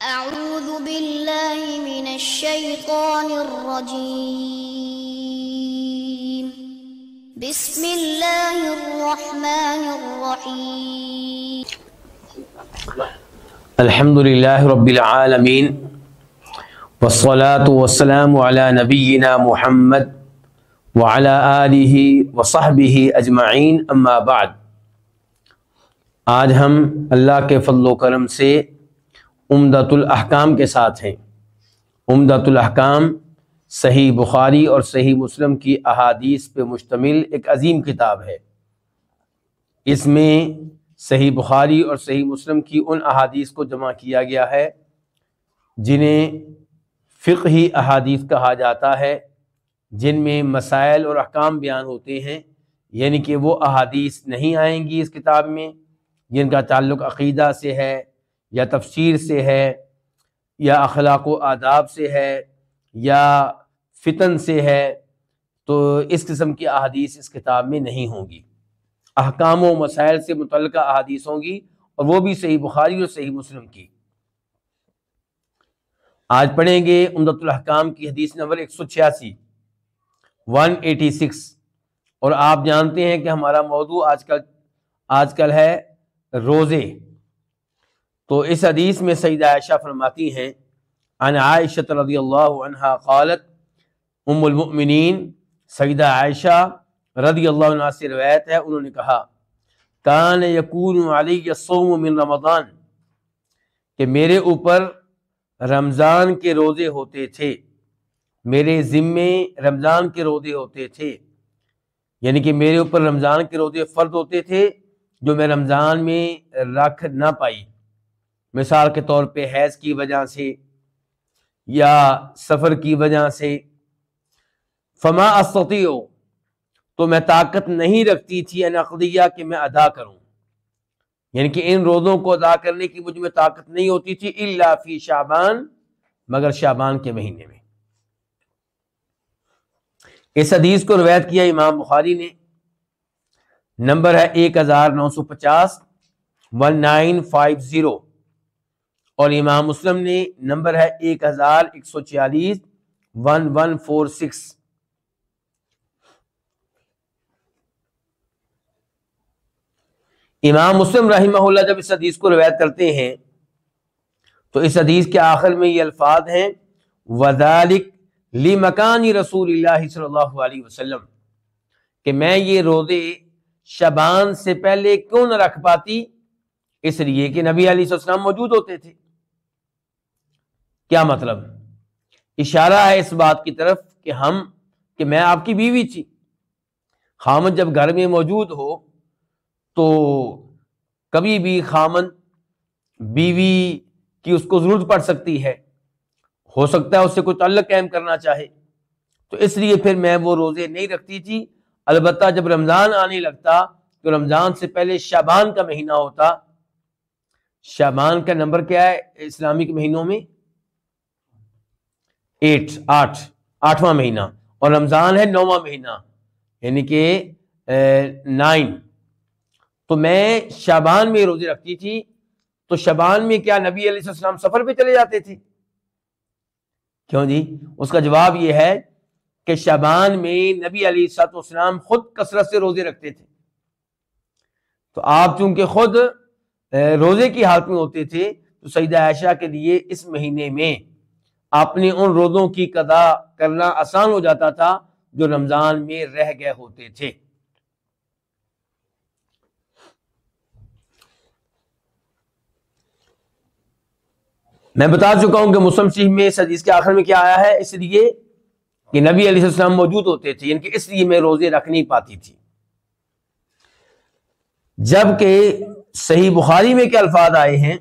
أعوذ بالله من الشيطان الرجيم بسم الله الرحمن الرحيم الحمد للہ رب العالمین والصلاة والسلام علی نبینا محمد وعلی آلہ وصحبہ اجمعین اما بعد۔ آج ہم اللہ کے فضل و کرم سے عمدۃ الاحکام کے ساتھ ہیں۔ عمدۃ الاحکام صحیح بخاری اور صحیح مسلم کی احادیث پہ مشتمل ایک عظیم کتاب ہے۔ اس میں صحیح بخاری اور صحیح مسلم کی ان احادیث کو جمع کیا گیا ہے جنہیں فقہی احادیث کہا جاتا ہے، جن میں مسائل اور احکام بیان ہوتے ہیں، یعنی کہ وہ احادیث نہیں آئیں گی اس کتاب میں جن کا تعلق عقیدہ سے ہے یا تفسیر سے ہے یا اخلاق و آداب سے ہے یا فتن سے ہے، تو اس قسم کی احادیث اس کتاب میں نہیں ہوں گی۔ احکام و مسائل سے متعلقہ احادیث ہوں گی، اور وہ بھی صحیح بخاری اور صحیح مسلم کی۔ آج پڑھیں گے عمدۃ الاحکام کی حدیث نمبر 186، اور آپ جانتے ہیں کہ ہمارا موضوع آج کل ہے روزے۔ تو اس حدیث میں سیدہ عائشہ فرماتی ہیں، عن عائشہ رضی اللہ عنہا قالت، ام المؤمنین سیدہ عائشہ رضی اللہ عنہ سے روایت ہے، انہوں نے کہا، کان یکون علی الصوم من رمضان، کہ میرے اوپر رمضان کے روزے ہوتے تھے، میرے ذمے رمضان کے روزے ہوتے تھے، یعنی کہ میرے اوپر رمضان کے روزے فرض ہوتے تھے جو میں رمضان میں رکھ نہ پائی، مثال کے طور پہ حیض کی وجہ سے یا سفر کی وجہ سے۔ فما استطیع، تو میں طاقت نہیں رکھتی تھی ان اقضیہ کہ میں ادا کروں، یعنی کہ ان روزوں کو ادا کرنے کی مجھ میں طاقت نہیں ہوتی تھی، الا فی شعبان، مگر شعبان کے مہینے میں۔ اس حدیث کو روایت کیا امام بخاری نے، نمبر ہے 1950 1950، اور امام مسلم نے نمبر ہے 1146 1146۔ امام مسلم رحمہ اللہ جب اس حدیث کو روایت کرتے ہیں تو اس حدیث کے آخر میں یہ الفاظ ہیں، وَذَلِكَ لِمَكَانِ رسول اللہ صلی اللہ علیہ وسلم، کہ میں یہ روزے شعبان سے پہلے کیوں نہ رکھ پاتی، اس لیے کہ نبی علیہ السلام موجود ہوتے تھے۔ کیا مطلب؟ اشارہ ہے اس بات کی طرف کہ میں آپ کی بیوی تھی، خامن جب گھر میں موجود ہو تو کبھی بھی خامن بیوی کی اس کو ضرورت پڑ سکتی ہے، ہو سکتا ہے اس سے کوئی تعلق قائم کرنا چاہے، تو اس لیے پھر میں وہ روزے نہیں رکھتی تھی۔ البتہ جب رمضان آنے لگتا تو رمضان سے پہلے شعبان کا مہینہ ہوتا۔ شعبان کا نمبر کیا ہے اسلامک مہینوں میں؟ 8واں مہینہ، اور رمضان ہے 9واں مہینہ، یعنی کہ 9۔ تو میں شعبان میں روزے رکھتی تھی، تو شعبان میں کیا نبی علیہ السلام سفر پہ چلے جاتے تھے؟ کیوں جی؟ اس کا جواب یہ ہے کہ شعبان میں نبی علیہ السلام خود کثرت سے روزے رکھتے تھے، تو آپ چونکہ خود روزے کی حالت میں ہوتے تھے تو سیدہ عائشہ کے لیے اس مہینے میں اپنے ان روزوں کی قضا کرنا آسان ہو جاتا تھا جو رمضان میں رہ گئے ہوتے تھے۔ میں بتا چکا ہوں کہ مسلم شریف میں اس حدیث کے آخر میں کیا آیا ہے، اس لیے کہ نبی علیہ السلام موجود ہوتے تھے، یعنی کہ اس لیے میں روزے رکھ نہیں پاتی تھی۔ جبکہ صحیح بخاری میں کیا الفاظ آئے ہیں؟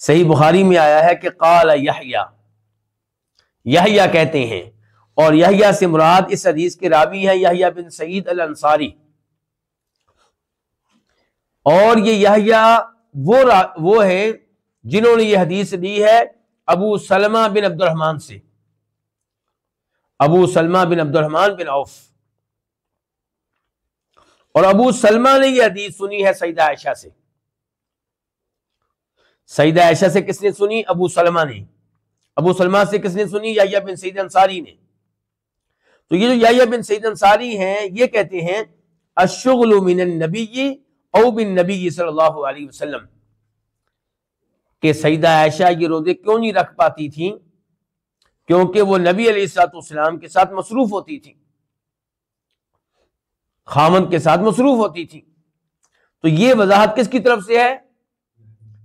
صحیح بخاری میں آیا ہے کہ قال یحییٰ، یحییٰ کہتے ہیں، اور یحییٰ سے مراد اس حدیث کے راوی ہیں یحییٰ بن سعید الانصاری، اور یہ یحییٰ وہ ہیں جنہوں نے یہ حدیث لی ہے ابو سلمہ بن عبد الرحمن سے، ابو سلمہ بن عبد الرحمن بن عوف، اور ابو سلمہ نے یہ حدیث سنی ہے سیدہ عائشہ سے۔ سیدہ عائشہ سے کس نے سنی؟ ابو سلمہ نے. ابو سلمہ سے کس نے سنی؟ یحییٰ بن سعید انصاری نے. تو یہ جو یحییٰ بن سعید انصاری ہیں یہ کہتے ہیں الشغل من النبی او بالنبی صلی اللہ علیہ وسلم، کہ سیدہ عائشہ یہ روزے کیوں نہیں رکھ پاتی تھیں؟ کیونکہ وہ نبی علیہ الصلوۃ والسلام کے ساتھ مصروف ہوتی تھی، خامند کے ساتھ مصروف ہوتی تھی. تو یہ وضاحت کس کی طرف سے ہے؟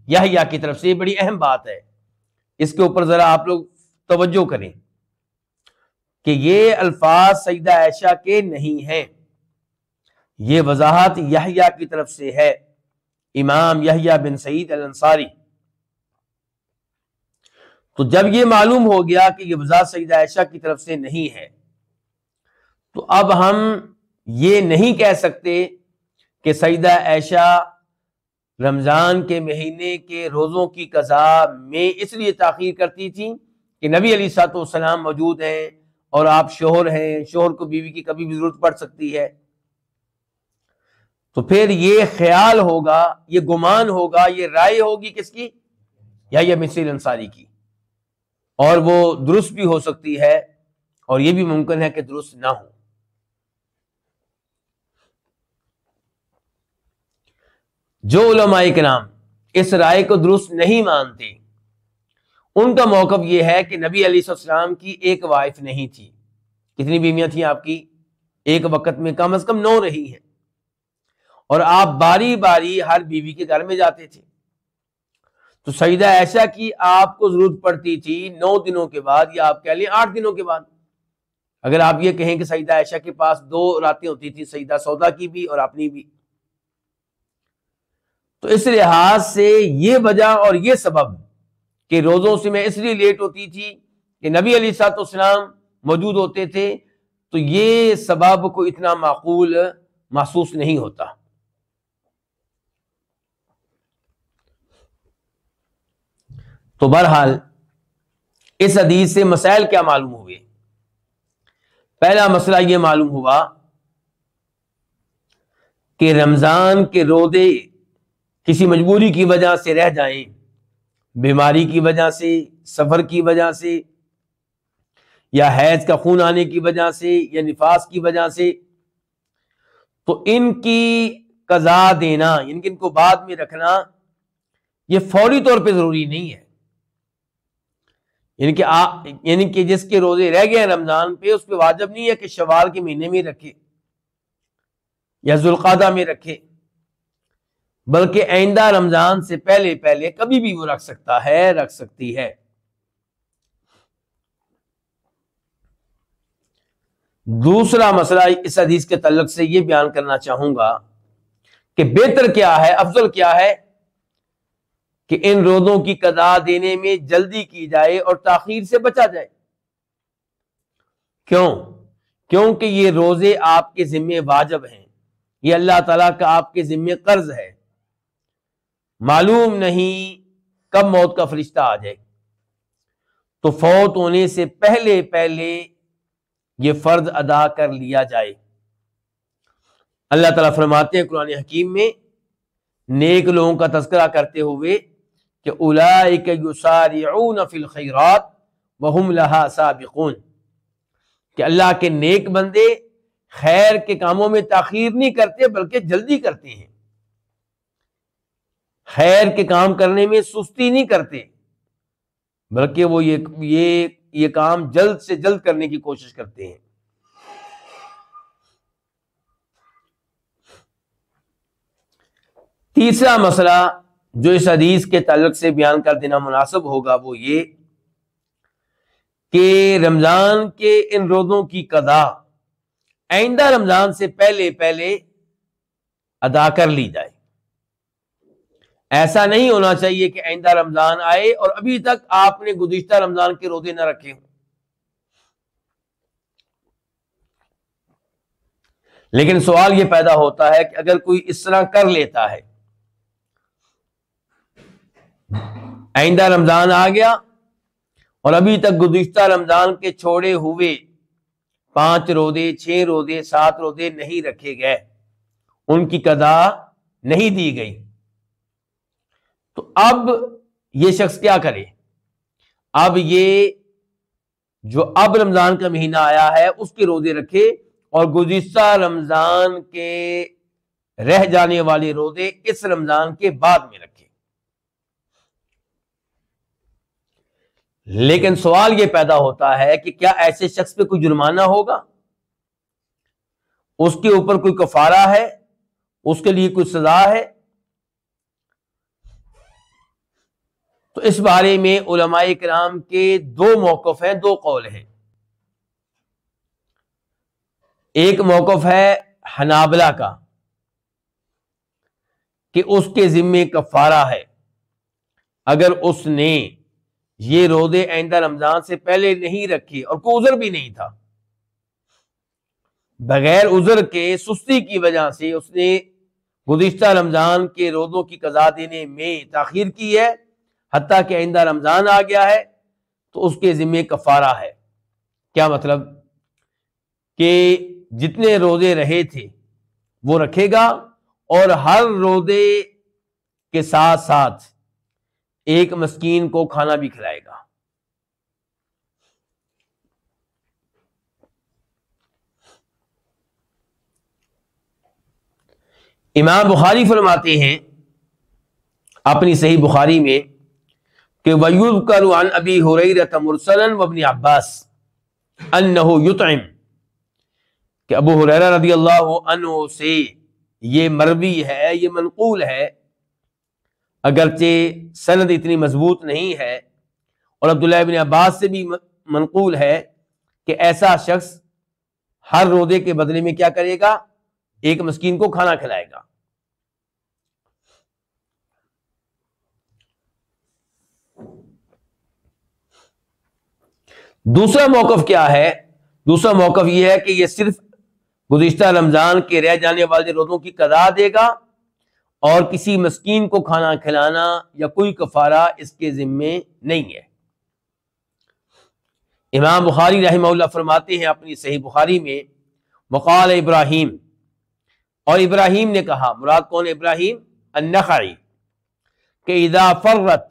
یحییٰ کی طرف سے. یہ بڑی اہم بات ہے، اس کے اوپر ذرا آپ لوگ توجہ کریں کہ یہ الفاظ سیدہ عائشہ کے نہیں ہیں، یہ وضاحت یحییٰ کی طرف سے ہے، امام یحییٰ بن سعید الانصاری. تو جب یہ معلوم ہو گیا کہ یہ وضاحت سیدہ عائشہ کی طرف سے نہیں ہے، تو اب ہم یہ نہیں کہہ سکتے کہ سیدہ عائشہ رمضان کے مہینے کے روزوں کی قضا میں اس لیے تاخیر کرتی تھی کہ نبی علیہ الصلوۃ والسلام موجود ہیں اور آپ شوہر ہیں، شوہر کو بیوی کی کبھی بھی ضرورت پڑ سکتی ہے. تو پھر یہ خیال ہوگا، یہ گمان ہوگا، یہ رائے ہوگی کس کی؟ یحییٰ بن سعید انصاری کی، اور وہ درست بھی ہو سکتی ہے اور یہ بھی ممکن ہے کہ درست نہ ہو. جو علماء کرام اس رائے کو درست نہیں مانتے ان کا موقف یہ ہے کہ نبی علیہ السلام کی ایک وائف نہیں تھی. کتنی بیویاں تھیں آپ کی؟ ایک وقت میں کم از کم 9 رہی ہیں، اور آپ باری باری ہر بیوی کے گھر میں جاتے تھے. تو سیدہ عائشہ کی آپ کو ضرورت پڑتی تھی 9 دنوں کے بعد، یا آپ کہہ لیں 8 دنوں کے بعد. اگر آپ یہ کہیں کہ سیدہ عائشہ کے پاس 2 راتیں ہوتی تھی، سیدہ سودا کی بھی اور اپنی بھی. تو اس لحاظ سے یہ وجہ اور یہ سبب کہ روزوں سے میں اس لیے لیٹ ہوتی تھی کہ نبی علیہ الصلوۃ والسلام موجود ہوتے تھے، تو یہ سبب کو اتنا معقول محسوس نہیں ہوتا. تو بہرحال اس حدیث سے مسائل کیا معلوم ہوئے؟ پہلا مسئلہ یہ معلوم ہوا کہ رمضان کے روزے کسی مجبوری کی وجہ سے رہ جائیں، بیماری کی وجہ سے، سفر کی وجہ سے، یا حیض کا خون آنے کی وجہ سے، یا نفاس کی وجہ سے، تو ان کی قضا دینا، ان کو بعد میں رکھنا، یہ فوری طور پہ ضروری نہیں ہے. یعنی کہ جس کے روزے رہ گئے ہیں رمضان پہ، اس پہ واجب نہیں ہے کہ شوال کے مہینے میں رکھے یا ذوالقعدہ میں رکھے، بلکہ آئندہ رمضان سے پہلے پہلے کبھی بھی وہ رکھ سکتا ہے، رکھ سکتی ہے. دوسرا مسئلہ اس حدیث کے تعلق سے یہ بیان کرنا چاہوں گا کہ بہتر کیا ہے، افضل کیا ہے کہ ان روزوں کی قضا دینے میں جلدی کی جائے اور تاخیر سے بچا جائے. کیوں؟ کیونکہ یہ روزے آپ کے ذمے واجب ہیں، یہ اللہ تعالیٰ کا آپ کے ذمے قرض ہے. معلوم نہیں کب موت کا فرشتہ آ جائے، تو فوت ہونے سے پہلے پہلے یہ فرض ادا کر لیا جائے. اللہ تعالیٰ فرماتے ہیں قرآن حکیم میں نیک لوگوں کا تذکرہ کرتے ہوئے کہ اولئک یسارعون فی الخیرات وہم لہا سابقون، کہ اللہ کے نیک بندے خیر کے کاموں میں تاخیر نہیں کرتے بلکہ جلدی کرتے ہیں، خیر کے کام کرنے میں سستی نہیں کرتے بلکہ وہ یہ کام جلد سے جلد کرنے کی کوشش کرتے ہیں. تیسرا مسئلہ جو اس حدیث کے تعلق سے بیان کر دینا مناسب ہوگا وہ یہ کہ رمضان کے ان روزوں کی قضا آئندہ رمضان سے پہلے پہلے ادا کر لی جائے. ایسا نہیں ہونا چاہیے کہ آئندہ رمضان آئے اور ابھی تک آپ نے گزشتہ رمضان کے روزے نہ رکھے ہوں. لیکن سوال یہ پیدا ہوتا ہے کہ اگر کوئی اس طرح کر لیتا ہے، آئندہ رمضان آ گیا اور ابھی تک گزشتہ رمضان کے چھوڑے ہوئے 5 روزے، 6 روزے، 7 روزے نہیں رکھے گئے، ان کی قضا نہیں دی گئی، تو اب یہ شخص کیا کرے؟ اب یہ جو اب رمضان کا مہینہ آیا ہے اس کے روزے رکھے اور گزشتہ رمضان کے رہ جانے والے روزے اس رمضان کے بعد میں رکھے۔ لیکن سوال یہ پیدا ہوتا ہے کہ کیا ایسے شخص پہ کوئی جرمانہ ہوگا؟ اس کے اوپر کوئی کفارہ ہے؟ اس کے لیے کوئی سزا ہے؟ تو اس بارے میں علماء کرام کے دو موقف ہیں، دو قول ہیں۔ ایک موقف ہے حنابلہ کا کہ اس کے ذمے کفارہ ہے اگر اس نے یہ روزے آئندہ رمضان سے پہلے نہیں رکھے اور کوئی عذر بھی نہیں تھا، بغیر عذر کے سستی کی وجہ سے اس نے گزشتہ رمضان کے روزوں کی قضا دینے میں تاخیر کی ہے، حتیٰ کہ آئندہ رمضان آ گیا ہے، تو اس کے ذمے کفارہ ہے۔ کیا مطلب؟ کہ جتنے روزے رہے تھے وہ رکھے گا اور ہر روزے کے ساتھ ساتھ ایک مسکین کو کھانا بھی کھلائے گا۔ امام بخاری فرماتے ہیں اپنی صحیح بخاری میں کہ وَيُذْكَرُ عَنْ أَبِي هُرَيْرَةَ مُرْسَلًا وَابْنِ عَبَّاسٍ أَنَّهُ يُطْعِمُ، کہ ابو ہریرہ رضی اللہ عنہ سے یہ مروی ہے، یہ منقول ہے، اگرچہ سند اتنی مضبوط نہیں ہے، اور عبداللہ ابن عباس سے بھی منقول ہے کہ ایسا شخص ہر روزے کے بدلے میں کیا کرے گا؟ ایک مسکین کو کھانا کھلائے گا۔ دوسرا موقف کیا ہے؟ دوسرا موقف یہ ہے کہ یہ صرف گزشتہ رمضان کے رہ جانے والے روزوں کی قضا دے گا اور کسی مسکین کو کھانا کھلانا یا کوئی کفارہ اس کے ذمے نہیں ہے۔ امام بخاری رحمہ اللہ فرماتے ہیں اپنی صحیح بخاری میں وقال ابراہیم، اور ابراہیم نے کہا، مراد کون؟ ابراہیم النخعی، کہ اذا فرت،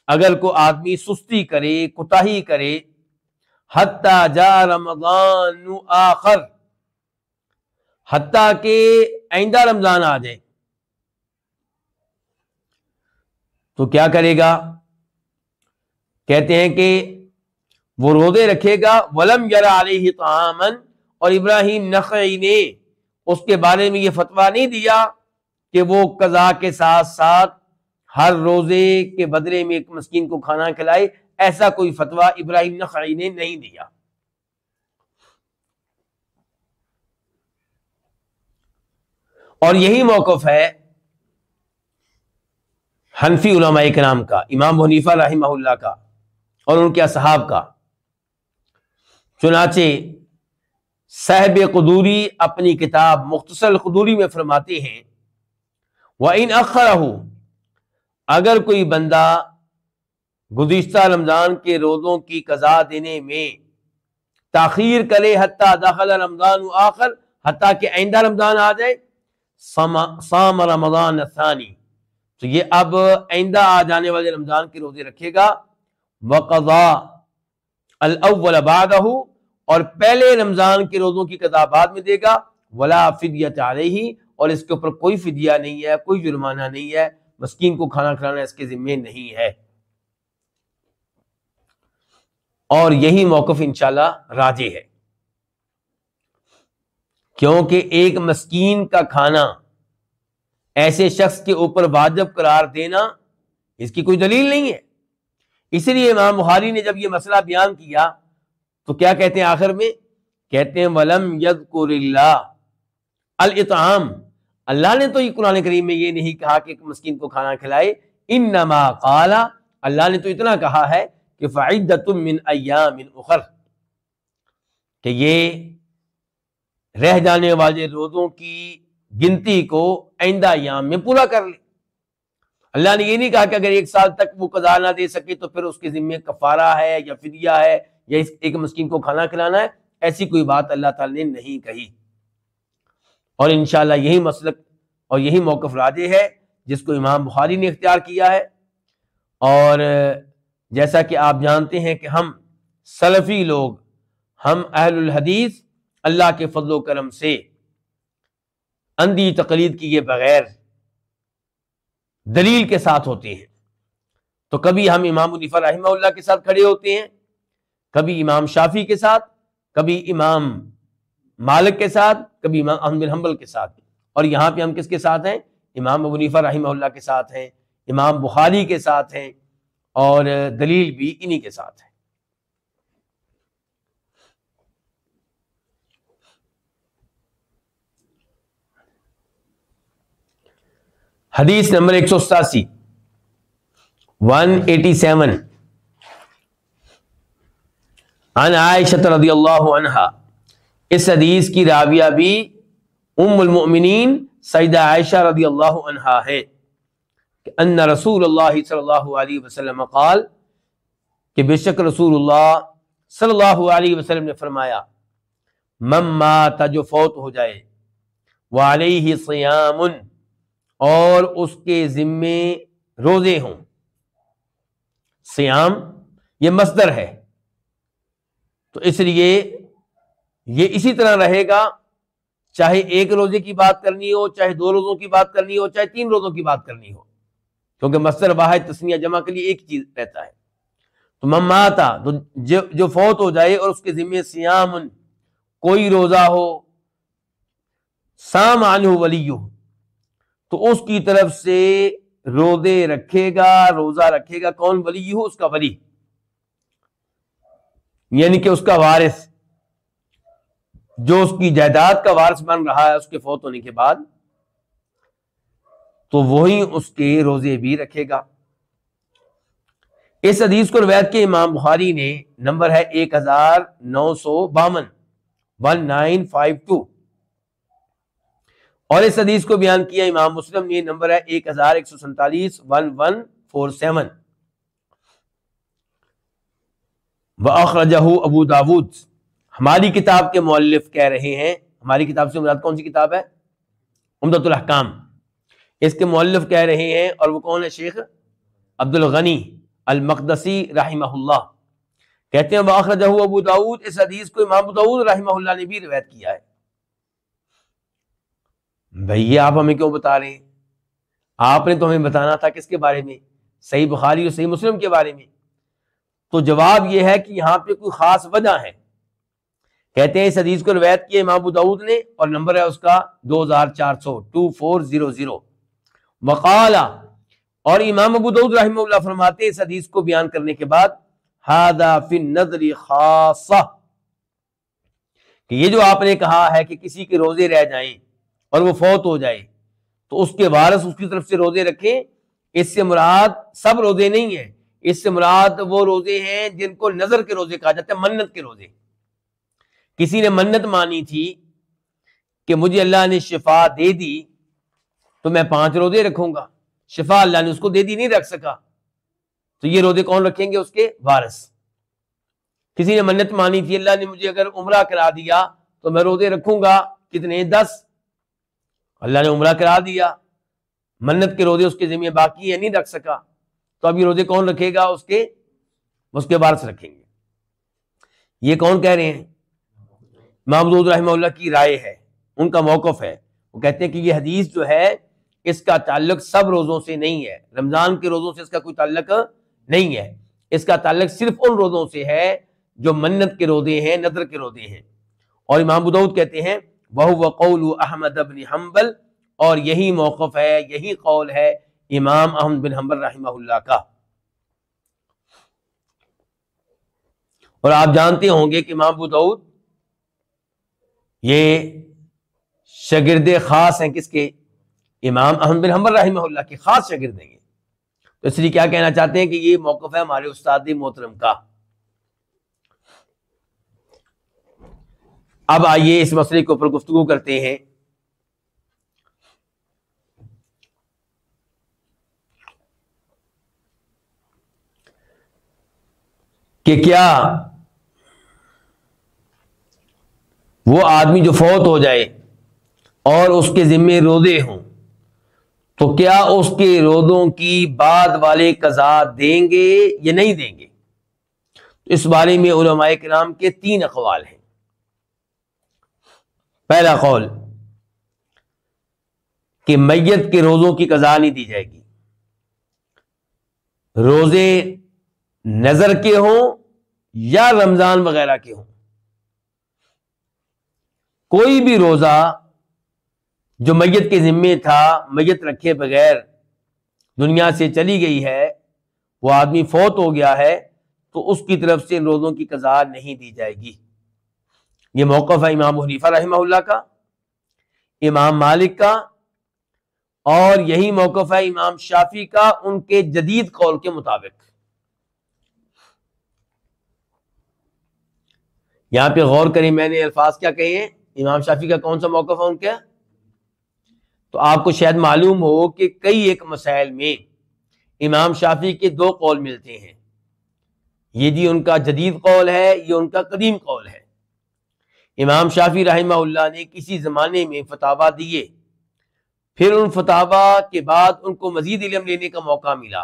اگر کوئی آدمی سستی کرے، کوتاہی کرے، حتی جاء رمضان آخر، حتیٰ کہ آئندہ رمضان آ جائے، تو کیا کرے گا؟ کہتے ہیں کہ وہ روزے رکھے گا وَلَمْ يَرَ عَلَيْهِ طَعَامًا، اور ابراہیم نخعی نے اس کے بارے میں یہ فتویٰ نہیں دیا کہ وہ قضا کے ساتھ ساتھ ہر روزے کے بدلے میں ایک مسکین کو کھانا کھلائے، ایسا کوئی فتویٰ ابراہیم نخعی نے نہیں دیا۔ اور یہی موقف ہے حنفی علماء کرام کا، امام ابو حنیفہ رحمہ اللہ کا اور ان کے اصحاب کا۔ چنانچہ صاحب قدوری اپنی کتاب مختصر القدوری میں فرماتے ہیں وَإِنْ أَخَّرَهُ، اگر کوئی بندہ گزشتہ رمضان کے روزوں کی قضا دینے میں تاخیر کرے حتیٰ دخل رمضان آخر، حتیٰ کہ آئندہ رمضان آ جائے، صام رمضان الثانی، تو یہ اب آئندہ آ جانے والے رمضان کے روزے رکھے گا، وقضا الاول بعدہ، اور پہلے رمضان کے روزوں کی قضا بعد میں دے گا، ولا فدیۃ علیہ، اور اس کے اوپر کوئی فدیہ نہیں ہے، کوئی جرمانہ نہیں ہے، مسکین کو کھانا کھلانا اس کے ذمے نہیں ہے۔ اور یہی موقف انشاءاللہ راجح ہے، کیونکہ ایک مسکین کا کھانا ایسے شخص کے اوپر واجب قرار دینا اس کی کوئی دلیل نہیں ہے۔ اسی لیے امام بخاری نے جب یہ مسئلہ بیان کیا تو کیا کہتے ہیں آخر میں؟ کہتے ہیں وَلَمْ يَذْكُرِ اللَّهُ الْإِطْعَامَ، اللہ نے تو یہ قرآن کریم میں یہ نہیں کہا کہ ایک مسکین کو کھانا کھلائے، انما قال، اللہ نے تو اتنا کہا ہے کہ فَعِدَّةٌ مِّنْ أَيَّامٍ أُخَرَ، کہ یہ رہ جانے والے روزوں کی گنتی کو آئندہ ایام میں پورا کر لے۔ اللہ نے یہ نہیں کہا کہ اگر ایک سال تک وہ قضا نہ دے سکے تو پھر اس کے ذمے کفارہ ہے یا فدیہ ہے یا ایک مسکین کو کھانا کھلانا ہے، ایسی کوئی بات اللہ تعالی نے نہیں کہی۔ اور انشاءاللہ یہی مسلک اور یہی موقف راجح ہے جس کو امام بخاری نے اختیار کیا ہے، اور جیسا کہ آپ جانتے ہیں کہ ہم سلفی لوگ، ہم اہل الحدیث اللہ کے فضل و کرم سے اندھی تقلید کیے بغیر دلیل کے ساتھ ہوتے ہیں. تو کبھی ہم امام ابو حنیفہ رحمہ اللہ کے ساتھ کھڑے ہوتے ہیں، کبھی امام شافعی کے ساتھ، کبھی امام مالک کے ساتھ، کبھی امام احمد بن حنبل کے ساتھ. اور یہاں پہ ہم کس کے ساتھ ہیں؟ امام ابو حنیفہ رحمہ اللہ کے ساتھ ہیں، امام بخاری کے ساتھ ہیں، اور دلیل بھی انہی کے ساتھ ہے. حدیث نمبر 187 187 عن عائشہ رضی اللہ عنہا. اس حدیث کی راویہ بھی ام المؤمنین سیدہ عائشہ رضی اللہ عنہا ہے کہ ان رسول اللہ صلی اللہ علیہ وسلم قال، کہ بے شک رسول اللہ صلی اللہ علیہ وسلم نے فرمایا، من مات، جو فوت ہو جائے، وعلیہ صیام، اور اس کے ذمے روزے ہوں. صیام یہ مصدر ہے، تو اس لیے یہ اسی طرح رہے گا، چاہے ایک روزے کی بات کرنی ہو، چاہے 2 روزوں کی بات کرنی ہو، چاہے 3 روزوں کی بات کرنی ہو، کیونکہ مصدر واحد تسنیہ جمع کے لیے ایک چیز رہتا ہے. تو من ماتا، تو جو فوت ہو جائے اور اس کے ذمے صیام، کوئی روزہ ہو، صام عنہ ولیہ، تو اس کی طرف سے روزے رکھے گا، روزہ رکھے گا. کون ولی ہو؟ اس کا ولی، یعنی کہ اس کا وارث، جو اس کی جائیداد کا وارث بن رہا ہے اس کے فوت ہونے کے بعد، تو وہی اس کے روزے بھی رکھے گا. اس حدیث کو روایت کے امام بخاری نے، نمبر ہے 1952 1952، اور اس حدیث کو بیان کیا امام مسلم نے، نمبر ہے 1147 1147، وَأَخْرَجَهُ ابو داود. ہماری کتاب کے مؤلف کہہ رہے ہیں، ہماری کتاب سے مراد کون سی کتاب ہے؟ عمدۃ الاحکام. اس کے مؤلف کہہ رہے ہیں، اور وہ کون ہے؟ شیخ عبد الغنی المقدسی رحمہ اللہ. کہتے ہیں وَأَخْرَجَهُ ابو داود، اس حدیث کو امام ابو داود رحمہ اللہ نے بھی روایت کیا ہے. بھئی یہ آپ ہمیں کیوں بتا رہے ہیں؟ آپ نے تو ہمیں بتانا تھا کس کے بارے میں؟ صحیح بخاری اور صحیح مسلم کے بارے میں. تو جواب یہ ہے کہ یہاں پہ کوئی خاص وجہ ہے. کہتے ہیں اس حدیث کو روایت کیا امام ابو داؤد نے، اور نمبر ہے اس کا 2400 وقال، اور امام ابو داؤد رحمہ اللہ فرماتے ہیں اس حدیث کو بیان کرنے کے بعد، ھذا فی النذر خاصہ، کہ یہ جو آپ نے کہا ہے کہ کسی کے روزے رہ جائیں اور وہ فوت ہو جائے تو اس کے وارث اس کی طرف سے روزے رکھیں، اس سے مراد سب روزے نہیں ہیں، اس سے مراد وہ روزے ہیں جن کو نظر کے روزے کہا جاتا ہے، منت کے روزے. کسی نے منت مانی تھی کہ مجھے اللہ نے شفا دے دی تو میں 5 روزے رکھوں گا، شفا اللہ نے اس کو دے دی، نہیں رکھ سکا، تو یہ روزے کون رکھیں گے؟ اس کے وارث. کسی نے منت مانی تھی اللہ نے مجھے اگر عمرہ کرا دیا تو میں روزے رکھوں گا، کتنے؟ 10. اللہ نے عمرہ کرا دیا، منت کے روزے اس کے ذمہ باقی ہے، نہیں رکھ سکا، تو اب یہ روزے کون رکھے گا؟ اس کے وارث رکھیں گے. یہ کون کہہ رہے ہیں؟ امام ابو داؤد رحمہ اللہ کی رائے ہے، ان کا موقف ہے. وہ کہتے ہیں کہ یہ حدیث جو ہے اس کا تعلق سب روزوں سے نہیں ہے، رمضان کے روزوں سے اس کا کوئی تعلق نہیں ہے، اس کا تعلق صرف ان روزوں سے ہے جو منت کے روزے ہیں، نذر کے روزے ہیں. اور امام ابو داؤد کہتے ہیں وَهُوَ قَوْلُ احمد بن حنبل، اور یہی موقف ہے، یہی قول ہے امام احمد بن حنبل رحمہ اللہ کا. اور آپ جانتے ہوں گے کہ امام ابو داؤد یہ شاگرد خاص ہیں کس کے؟ امام احمد بن حنبل رحمہ اللہ کے خاص شاگرد ہیں. تو اس لیے کیا کہنا چاہتے ہیں کہ یہ موقف ہے ہمارے استاد محترم کا. اب آئیے اس مسئلے کے اوپر گفتگو کرتے ہیں. کہ کیا وہ آدمی جو فوت ہو جائے اور اس کے ذمے روزے ہوں تو کیا اس کے روزوں کی بعد والے قضا دیں گے یا نہیں دیں گے؟ اس بارے میں علماء کرام کے 3 اقوال ہیں۔ پہلا قول کہ میت کے روزوں کی قضا نہیں دی جائے گی، روزے نظر کے ہوں یا رمضان وغیرہ کے ہوں، کوئی بھی روزہ جو میت کے ذمے تھا، میت رکھے بغیر دنیا سے چلی گئی ہے، وہ آدمی فوت ہو گیا ہے، تو اس کی طرف سے ان روزوں کی قضا نہیں دی جائے گی۔ یہ موقف ہے امام حنیفہ رحمہ اللہ کا، امام مالک کا، اور یہی موقف ہے امام شافعی کا ان کے جدید قول کے مطابق۔ یہاں پہ غور کریں، میں نے الفاظ کیا کہے ہیں، امام شافعی کا کون سا موقف ہے ان کا؟ تو آپ کو شاید معلوم ہو کہ کئی ایک مسائل میں امام شافعی کے 2 قول ملتے ہیں، یہ جی ان کا جدید قول ہے، یہ ان کا قدیم قول ہے۔ امام شافعی رحمہ اللہ نے کسی زمانے میں فتاویٰ دیے، پھر ان فتاویٰ کے بعد ان کو مزید علم لینے کا موقع ملا،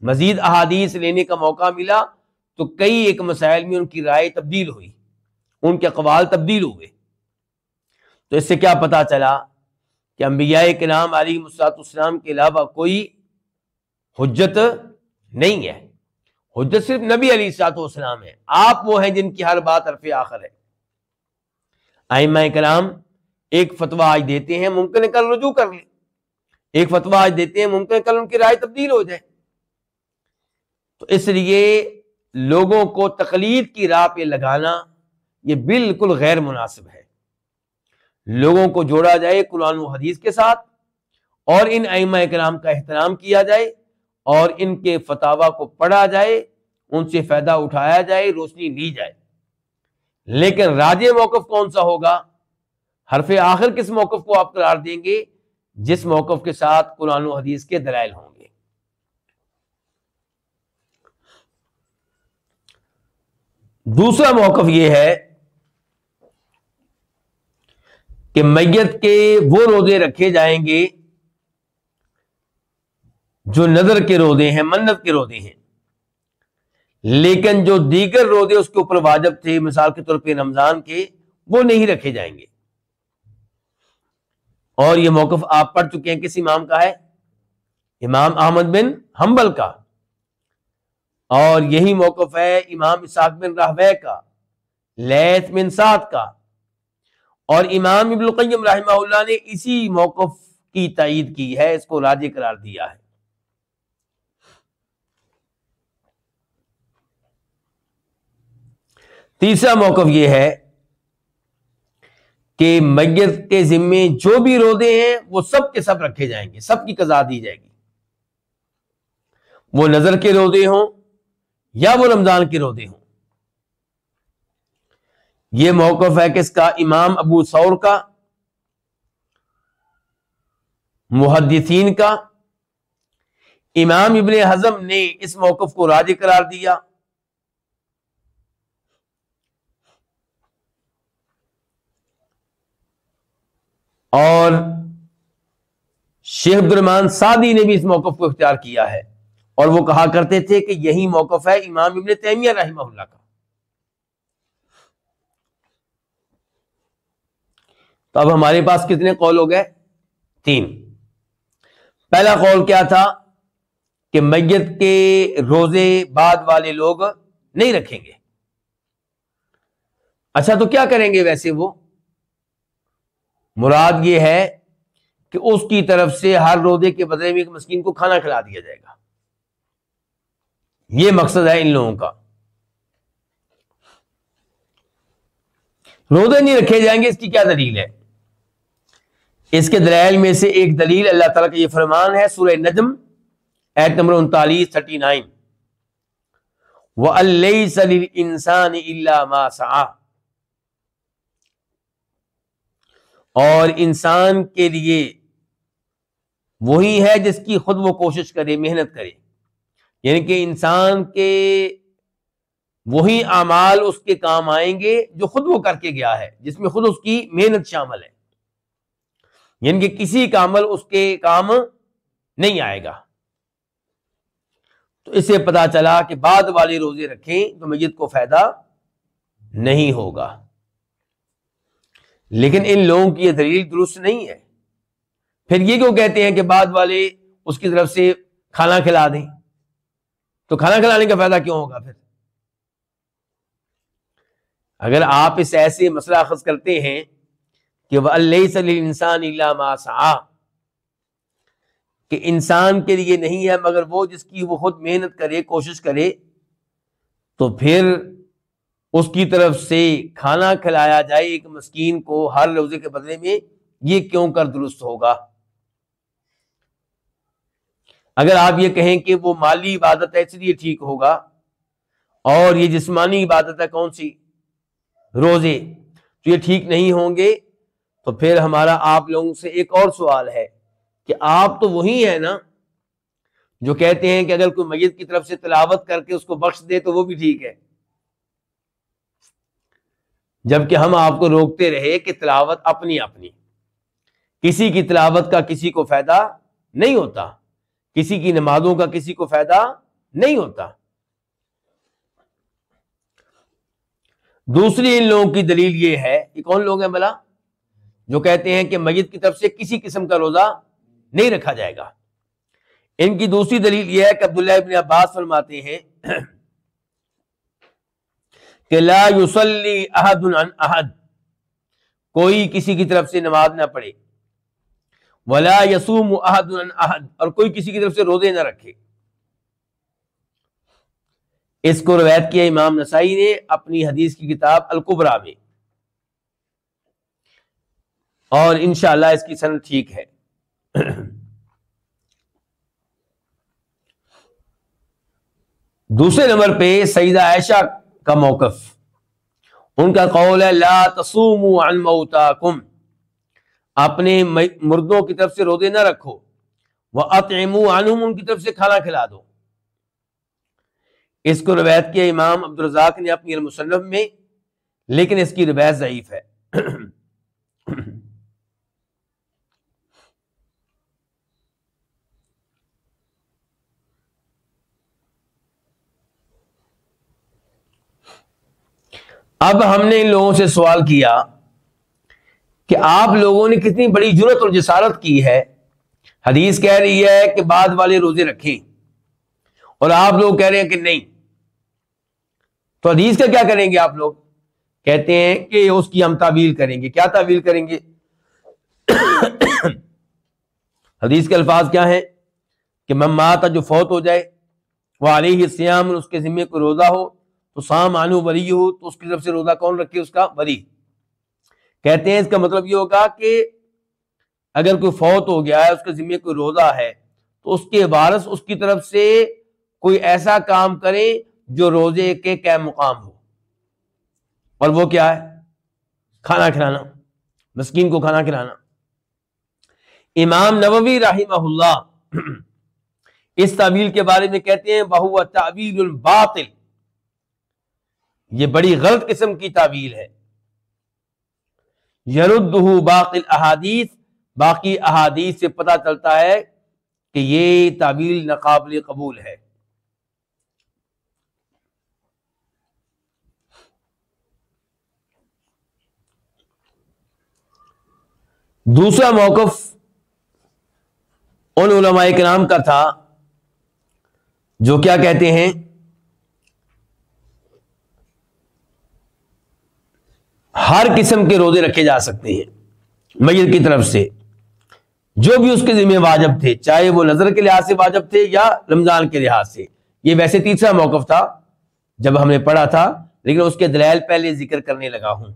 مزید احادیث لینے کا موقع ملا، تو کئی ایک مسائل میں ان کی رائے تبدیل ہوئی، ان کے اقوال تبدیل ہوئے۔ تو اس سے کیا پتا چلا کہ انبیاء کرام علیہ السلام کے علاوہ کوئی حجت نہیں ہے، حجت صرف نبی علیہ السلام ہے، آپ وہ ہیں جن کی ہر بات حرف آخر ہے۔ ائمہ کرام ایک فتویٰ آج دیتے ہیں، ممکن ہے کل رجوع کر لیں، ایک فتویٰ آج دیتے ہیں، ممکن ہے کل ان کی رائے تبدیل ہو جائے۔ تو اس لیے لوگوں کو تقلید کی راہ پہ لگانا یہ بالکل غیر مناسب ہے۔ لوگوں کو جوڑا جائے قرآن و حدیث کے ساتھ، اور ان ائمہ کرام کا احترام کیا جائے، اور ان کے فتاویٰ کو پڑھا جائے، ان سے فائدہ اٹھایا جائے، روشنی لی جائے۔ لیکن راجح موقف کون سا ہوگا؟ حرف آخر کس موقف کو آپ قرار دیں گے؟ جس موقف کے ساتھ قرآن و حدیث کے دلائل ہوں گے۔ دوسرا موقف یہ ہے کہ میت کے وہ روزے رکھے جائیں گے جو نظر کے روزے ہیں، منت کے روزے ہیں، لیکن جو دیگر روزے اس کے اوپر واجب تھے، مثال کے طور پہ رمضان کے، وہ نہیں رکھے جائیں گے۔ اور یہ موقف آپ پڑھ چکے ہیں، کس امام کا ہے؟ امام احمد بن حنبل کا، اور یہی موقف ہے امام اسحاق بن راہویہ کا، لیث بن سعد کا، اور امام ابن القیم رحمہ اللہ نے اسی موقف کی تائید کی ہے، اس کو راجح قرار دیا ہے۔ تیسرا موقف یہ ہے کہ میت کے ذمے جو بھی روزے ہیں وہ سب کے سب رکھے جائیں گے، سب کی قضا دی جائے گی، وہ نظر کے روزے ہوں یا وہ رمضان کے روزے ہوں۔ یہ موقف ہے کس کا؟ امام ابو ثور کا، محدثین کا۔ امام ابن حزم نے اس موقف کو راجح قرار دیا، اور شیخ عبد الرحمن سعدی نے بھی اس موقف کو اختیار کیا ہے، اور وہ کہا کرتے تھے کہ یہی موقف ہے امام ابن تیمیہ رحمہ اللہ کا۔ تو اب ہمارے پاس کتنے قول ہو گئے؟ 3۔ پہلا قول کیا تھا کہ میت کے روزے بعد والے لوگ نہیں رکھیں گے۔ اچھا، تو کیا کریں گے ویسے؟ وہ مراد یہ ہے کہ اس کی طرف سے ہر روزے کے بدلے میں ایک مسکین کو کھانا کھلا دیا جائے گا، یہ مقصد ہے ان لوگوں کا۔ روزے نہیں رکھے جائیں گے، اس کی کیا دلیل ہے؟ اس کے دلائل میں سے ایک دلیل اللہ تعالیٰ کا یہ فرمان ہے سورہ نجم آیت نمبر 39 وَأَن لَّيْسَ لِلْإِنسَانِ إِلَّا مَا سَعَىٰ، اور انسان کے لیے وہی ہے جس کی خود وہ کوشش کرے، محنت کرے، یعنی کہ انسان کے وہی اعمال اس کے کام آئیں گے جو خود وہ کر کے گیا ہے، جس میں خود اس کی محنت شامل ہے، یعنی کہ کسی کا عمل اس کے کام نہیں آئے گا۔ تو اس سے پتا چلا کہ بعد والے روزے رکھیں تو میت کو فائدہ نہیں ہوگا۔ لیکن ان لوگوں کی یہ دلیل درست نہیں ہے۔ پھر یہ کیوں کہتے ہیں کہ بعد والے اس کی طرف سے کھانا کھلا دیں؟ تو کھانا کھلانے کا فائدہ کیوں ہوگا پھر؟ اگر آپ اس ایسے مسئلہ اخذ کرتے ہیں کہ وَلَيْسَ لِلْإِنسَانِ إِلَّا مَا سَعَىٰ، کہ انسان کے لیے نہیں ہے مگر وہ جس کی وہ خود محنت کرے، کوشش کرے، تو پھر اس کی طرف سے کھانا کھلایا جائے ایک مسکین کو ہر روزے کے بدلے میں، یہ کیوں کر درست ہوگا؟ اگر آپ یہ کہیں کہ وہ مالی عبادت ہے اس لیے ٹھیک ہوگا، اور یہ جسمانی عبادت ہے کون سی؟ روزے، تو یہ ٹھیک نہیں ہوں گے، تو پھر ہمارا آپ لوگوں سے ایک اور سوال ہے کہ آپ تو وہی ہیں نا جو کہتے ہیں کہ اگر کوئی میت کی طرف سے تلاوت کر کے اس کو بخش دے تو وہ بھی ٹھیک ہے، جبکہ ہم آپ کو روکتے رہے کہ تلاوت اپنی اپنی، کسی کی تلاوت کا کسی کو فائدہ نہیں ہوتا، کسی کی نمازوں کا کسی کو فائدہ نہیں ہوتا۔ دوسری ان لوگوں کی دلیل یہ ہے، یہ کون لوگ ہیں بھلا جو کہتے ہیں کہ میت کی طرف سے کسی قسم کا روزہ نہیں رکھا جائے گا؟ ان کی دوسری دلیل یہ ہے کہ عبداللہ ابن عباس فرماتے ہیں کہ لا یصلی احد عن احد، کوئی کسی کی طرف سے نماز نہ پڑھے، ولا یصوم احد عن احد، اور کوئی کسی کی طرف سے روزے نہ رکھے۔ اس کو روایت کیا امام نسائی نے اپنی حدیث کی کتاب الکبریٰ میں، اور انشاءاللہ اس کی سند ٹھیک ہے۔ دوسرے نمبر پہ سیدہ عائشہ کا موقف، ان کا قول ہے لا تصوموا عن موتاکم، اپنے مردوں کی طرف سے روزے نہ رکھو، وَأَطْعِمُوا عَنْهُمْ، ان کی طرف سے کھانا کھلا دو۔ اس کو روایت کیا امام عبدالرزاق نے اپنی المصنف میں، لیکن اس کی روایت ضعیف ہے۔ اب ہم نے ان لوگوں سے سوال کیا کہ آپ لوگوں نے کتنی بڑی جرأت اور جسارت کی ہے، حدیث کہہ رہی ہے کہ بعد والے روزے رکھیں اور آپ لوگ کہہ رہے ہیں کہ نہیں، تو حدیث کا کیا کریں گے؟ آپ لوگ کہتے ہیں کہ اس کی ہم تعویل کریں گے۔ کیا تعویل کریں گے؟ حدیث کے الفاظ کیا ہیں کہ من مات، جو فوت ہو جائے، وعلیہ الصیام، اس کے ذمے کوئی روزہ ہو، تو صام عنہ ولیہ، تو اس کی طرف سے روزہ کون رکھے؟ اس کا ولی۔ کہتے ہیں اس کا مطلب یہ ہوگا کہ اگر کوئی فوت ہو گیا ہے، اس کے ذمے کوئی روزہ ہے، تو اس کے وارث اس کی طرف سے کوئی ایسا کام کرے جو روزے کے قائم مقام ہو، اور وہ کیا ہے؟ کھانا کھلانا، مسکین کو کھانا کھلانا۔ امام نووی رحمہ اللہ اس تعویل کے بارے میں کہتے ہیں وَهُوَ تَعْوِيلٌ باطل، یہ بڑی غلط قسم کی تعویل ہے۔ یردہ باقی الاحادیث، باقی احادیث سے پتہ چلتا ہے کہ یہ تعویل ناقابل قبول ہے۔ دوسرا موقف ان علماء کرام کا تھا جو کیا کہتے ہیں، ہر قسم کے روزے رکھے جا سکتے ہیں میت کی طرف سے، جو بھی اس کے ذمہ واجب تھے، چاہے وہ نظر کے لحاظ سے واجب تھے یا رمضان کے لحاظ سے۔ یہ ویسے تیسرا موقف تھا جب ہم نے پڑھا تھا، لیکن اس کے دلائل پہلے ذکر کرنے لگا ہوں۔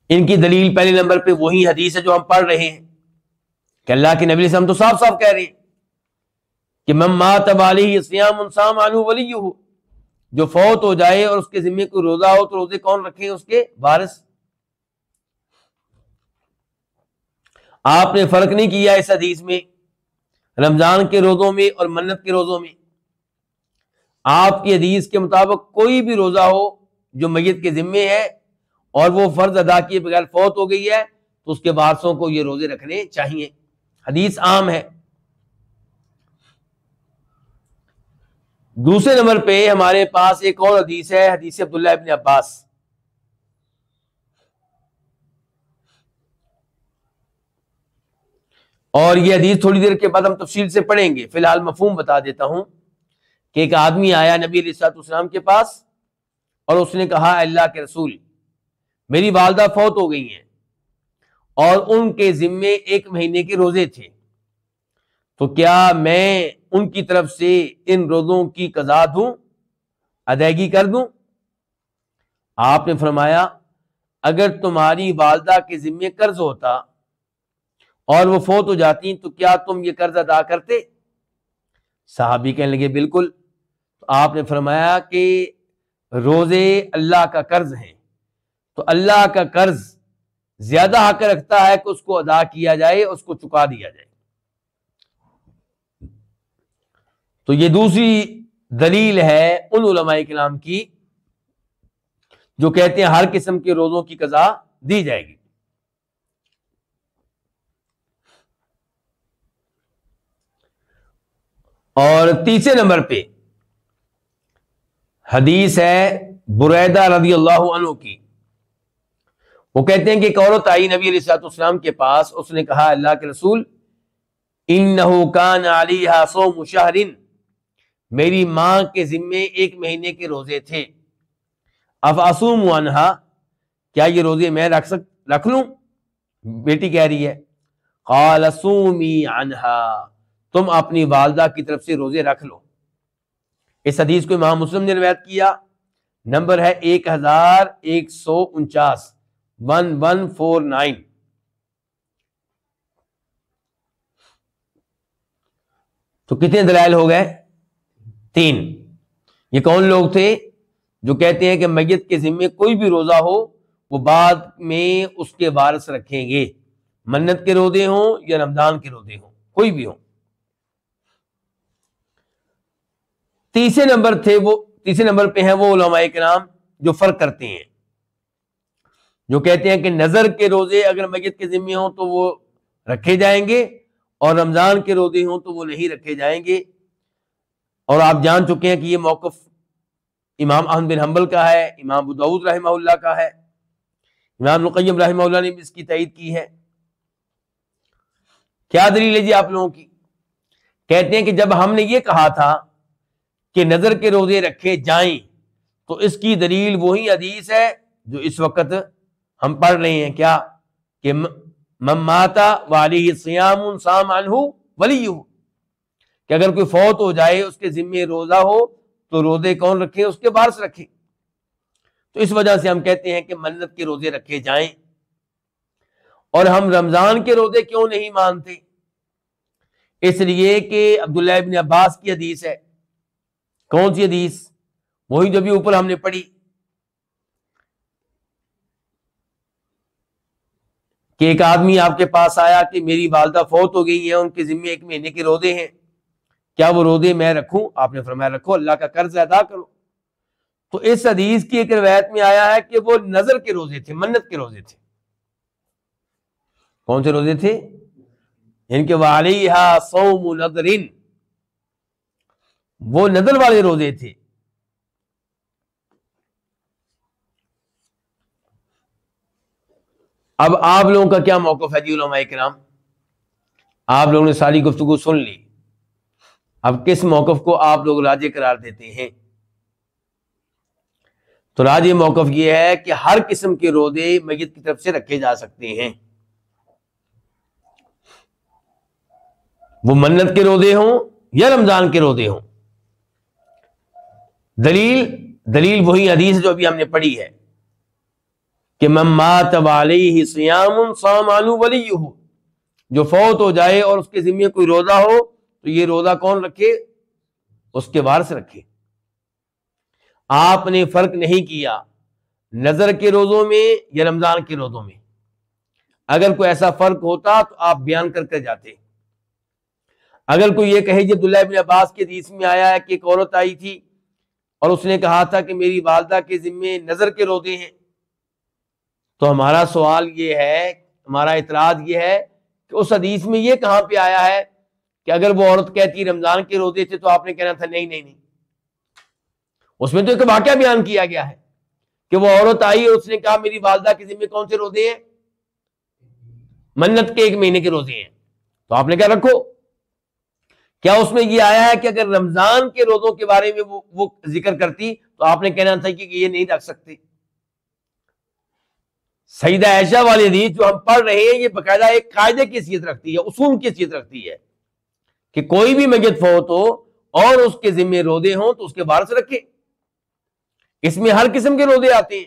ان کی دلیل پہلے نمبر پہ وہی حدیث ہے جو ہم پڑھ رہے ہیں کہ اللہ کے نبی علیہ السلام تو صاف صاف کہہ رہے ہیں کہ من مات وعلیہ صیام صام عنہ ولیہ، جو فوت ہو جائے اور اس کے ذمے کوئی روزہ ہو تو روزے کون رکھیں؟ اس کے وارث۔ آپ نے فرق نہیں کیا اس حدیث میں رمضان کے روزوں میں اور منت کے روزوں میں۔ آپ کی حدیث کے مطابق کوئی بھی روزہ ہو جو میت کے ذمے ہے اور وہ فرض ادا کیے بغیر فوت ہو گئی ہے تو اس کے وارثوں کو یہ روزے رکھنے چاہیے. حدیث عام ہے. دوسرے نمبر پہ ہمارے پاس ایک اور حدیث ہے، حدیث عبداللہ ابن عباس. اور یہ حدیث تھوڑی دیر کے بعد ہم تفصیل سے پڑھیں گے، فی الحال مفہوم بتا دیتا ہوں کہ ایک آدمی آیا نبی علیہ الصلوۃ والسلام کے پاس اور اس نے کہا اللہ کے رسول، میری والدہ فوت ہو گئی ہیں اور ان کے ذمے 1 مہینے کے روزے تھے، تو کیا میں ان کی طرف سے ان روزوں کی قضا دوں، ادائیگی کر دوں؟ آپ نے فرمایا اگر تمہاری والدہ کے ذمے قرض ہوتا اور وہ فوت ہو جاتی تو کیا تم یہ قرض ادا کرتے؟ صحابی کہنے لگے بالکل. تو آپ نے فرمایا کہ روزے اللہ کا قرض ہیں، تو اللہ کا قرض زیادہ حق رکھتا ہے کہ اس کو ادا کیا جائے، اس کو چکا دیا جائے. تو یہ دوسری دلیل ہے ان علماء کرام کی جو کہتے ہیں ہر قسم کے روزوں کی قضا دی جائے گی. اور تیسرے نمبر پہ حدیث ہے بریدہ رضی اللہ عنہ کی. وہ کہتے ہیں کہ ایک عورت آئی نبی علیہ الصلوۃ والسلام کے پاس، اس نے کہا اللہ کے رسول انہ کان علیہا صوم شہر، میری ماں کے ذمے 1 مہینے کے روزے تھے، افاصوم عنہا، کیا یہ روزے میں رکھ لوں؟ بیٹی کہہ رہی ہے. قال صومی عنہا، تم اپنی والدہ کی طرف سے روزے رکھ لو. اس حدیث کو امام مسلم نے روایت کیا، نمبر ہے 1149 1149. تو کتنے دلائل ہو گئے؟ 3. یہ کون لوگ تھے جو کہتے ہیں کہ میت کے ذمے کوئی بھی روزہ ہو وہ بعد میں اس کے وارث رکھیں گے، منت کے روزے ہوں یا رمضان کے روزے ہوں، کوئی بھی ہوں. تیسرے نمبر پہ ہیں وہ علماء کرام جو فرق کرتے ہیں، جو کہتے ہیں کہ نظر کے روزے اگر میت کے ذمے ہوں تو وہ رکھے جائیں گے اور رمضان کے روزے ہوں تو وہ نہیں رکھے جائیں گے. اور آپ جان چکے ہیں کہ یہ موقف امام احمد بن حنبل کا ہے، امام ابو داؤد رحمہ اللہ کا ہے، امام ابن القیم رحمہ اللہ نے بھی اس کی تائید کی ہے. کیا دلیل ہے جی آپ لوگوں کی؟ کہتے ہیں کہ جب ہم نے یہ کہا تھا کہ نظر کے روزے رکھے جائیں تو اس کی دلیل وہی حدیث ہے جو اس وقت ہم پڑھ رہے ہیں، کیا کہ من مات وعلیہ صیام صام عنہ ولیہ، کہ اگر کوئی فوت ہو جائے اس کے ذمے روزہ ہو تو روزے کون رکھے؟ اس کے وارث رکھے. تو اس وجہ سے ہم کہتے ہیں کہ منت کے روزے رکھے جائیں. اور ہم رمضان کے روزے کیوں نہیں مانتے؟ اس لیے کہ عبداللہ ابن عباس کی حدیث ہے. کون سی حدیث؟ وہی جو بھی اوپر ہم نے پڑھی کہ ایک آدمی آپ کے پاس آیا کہ میری والدہ فوت ہو گئی ہیں، ان کے ذمے 1 مہینے کے روزے ہیں، کیا وہ روزے میں رکھوں؟ آپ نے فرمایا رکھو، اللہ کا قرض ادا کرو. تو اس حدیث کی ایک روایت میں آیا ہے کہ وہ نظر کے روزے تھے، منت کے روزے تھے. کون سے روزے تھے؟ ان کے وعلیہا صوم نذر، وہ نذر والے روزے تھے. اب آپ لوگوں کا کیا موقف ہے جی علماء کرام؟ آپ لوگوں نے ساری گفتگو سن لی، اب کس موقف کو آپ لوگ راجح قرار دیتے ہیں؟ تو راجح موقف یہ ہے کہ ہر قسم کے روزے میت کی طرف سے رکھے جا سکتے ہیں، وہ منت کے روزے ہوں یا رمضان کے روزے ہوں. دلیل وہی حدیث جو ابھی ہم نے پڑھی ہے کہ من مات وعلیہ صیام صام عنہ ولیہ، جو فوت ہو جائے اور اس کے ذمے کوئی روزہ ہو تو یہ روزہ کون رکھے؟ اس کے وارث رکھے. آپ نے فرق نہیں کیا نظر کے روزوں میں یا رمضان کے روزوں میں. اگر کوئی ایسا فرق ہوتا تو آپ بیان کر کے جاتے. اگر کوئی یہ کہے جی عبداللہ ابن عباس کے حدیث میں آیا ہے کہ ایک عورت آئی تھی اور اس نے کہا تھا کہ میری والدہ کے ذمے نظر کے روزے ہیں، تو ہمارا سوال یہ ہے، ہمارا اعتراض یہ ہے کہ اس حدیث میں یہ کہاں پہ آیا ہے کہ اگر وہ عورت کہتی رمضان کے روزے تھے تو آپ نے کہنا تھا نہیں. اس میں تو ایک واقعہ بیان کیا گیا ہے کہ وہ عورت آئی اور اس نے کہا میری والدہ کے ذمہ کون سے روزے ہیں؟ منت کے 1 مہینے کے روزے ہیں. تو آپ نے کہا رکھو. کیا اس میں یہ آیا ہے کہ اگر رمضان کے روزوں کے بارے میں وہ ذکر کرتی تو آپ نے کہنا تھا کہ یہ نہیں رکھ سکتے؟ سیدہ عائشہ والی حدیث جو ہم پڑھ رہے ہیں یہ باقاعدہ ایک قاعدے کی حیثیت رکھتی ہے، اصول کی حیثیت رکھتی ہے کہ کوئی بھی میت فوت ہو اور اس کے ذمہ روزے ہوں تو اس کے وارث رکھے. اس میں ہر قسم کے روزے آتے ہیں.